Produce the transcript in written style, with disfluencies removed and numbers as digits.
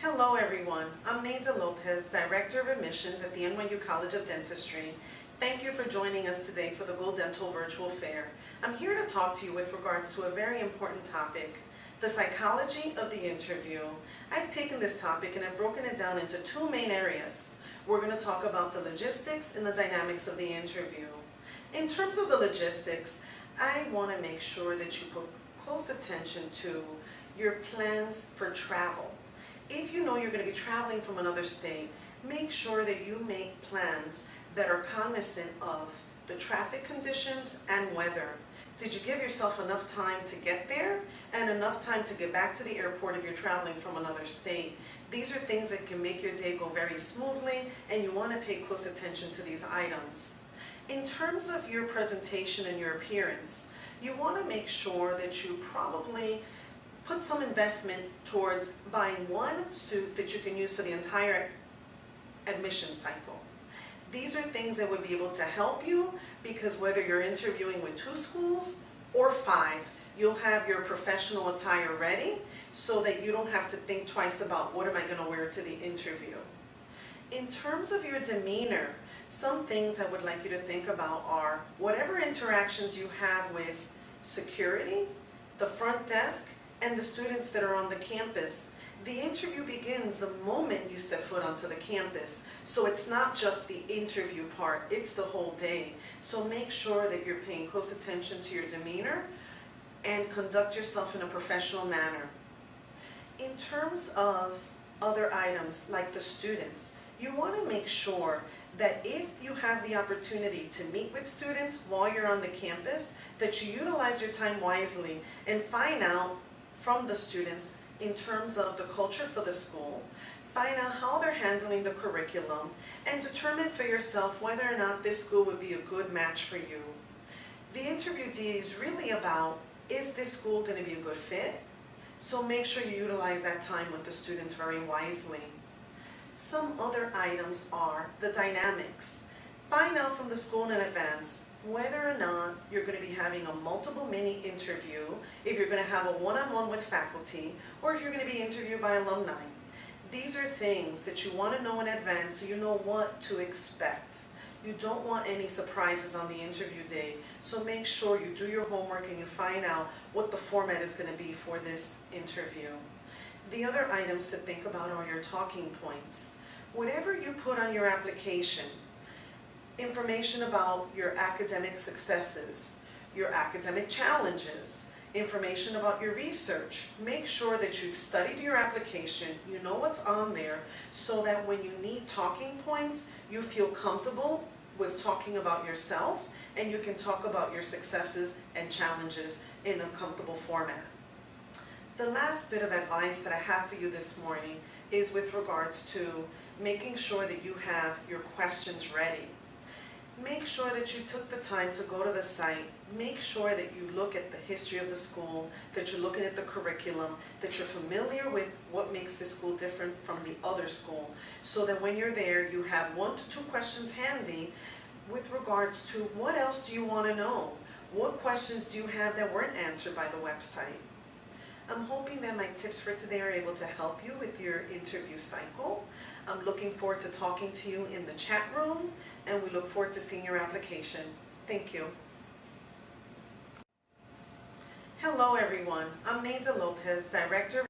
Hello everyone, I'm Nada Lopez, Director of Admissions at the NYU College of Dentistry. Thank you for joining us today for the Go Dental Virtual Fair. I'm here to talk to you with regards to a very important topic, the psychology of the interview. I've taken this topic and I've broken it down into two main areas. We're going to talk about the logistics and the dynamics of the interview. In terms of the logistics, I want to make sure that you put close attention to your plans for travel. If you know you're going to be traveling from another state, make sure that you make plans that are cognizant of the traffic conditions and weather. Did you give yourself enough time to get there and enough time to get back to the airport if you're traveling from another state? These are things that can make your day go very smoothly, and you want to pay close attention to these items. In terms of your presentation and your appearance, you want to make sure that you probably put some investment towards buying one suit that you can use for the entire admission cycle. These are things that would be able to help you, because whether you're interviewing with 2 schools or 5, you'll have your professional attire ready so that you don't have to think twice about what am I going to wear to the interview. In terms of your demeanor, some things I would like you to think about are whatever interactions you have with security, the front desk, and the students that are on the campus. The interview begins the moment you step foot onto the campus. So it's not just the interview part, it's the whole day. So make sure that you're paying close attention to your demeanor and conduct yourself in a professional manner. In terms of other items like the students, you want to make sure that if you have the opportunity to meet with students while you're on the campus, that you utilize your time wisely and find out from the students in terms of the culture for the school, find out how they're handling the curriculum, and determine for yourself whether or not this school would be a good match for you. The interview day is really about, is this school going to be a good fit? So make sure you utilize that time with the students very wisely. Some other items are the dynamics. Find out from the school in advance whether or not you're going to be having a multiple mini interview, if you're going to have a one-on-one with faculty, or if you're going to be interviewed by alumni. These are things that you want to know in advance so you know what to expect. You don't want any surprises on the interview day, so make sure you do your homework and you find out what the format is going to be for this interview. The other items to think about are your talking points. Whatever you put on your application, information about your academic successes, your academic challenges, information about your research. Make sure that you've studied your application, you know what's on there, so that when you need talking points, you feel comfortable with talking about yourself, and you can talk about your successes and challenges in a comfortable format. The last bit of advice that I have for you this morning is with regards to making sure that you have your questions ready. Make sure that you took the time to go to the site. Make sure that you look at the history of the school, that you're looking at the curriculum, that you're familiar with what makes this school different from the other school, so that when you're there, you have 1 to 2 questions handy with regards to what else do you want to know? What questions do you have that weren't answered by the website? I'm hoping that my tips for today are able to help you with your interview cycle. I'm looking forward to talking to you in the chat room, and we look forward to seeing your application. Thank you. Hello everyone, I'm Nada Lopez, Director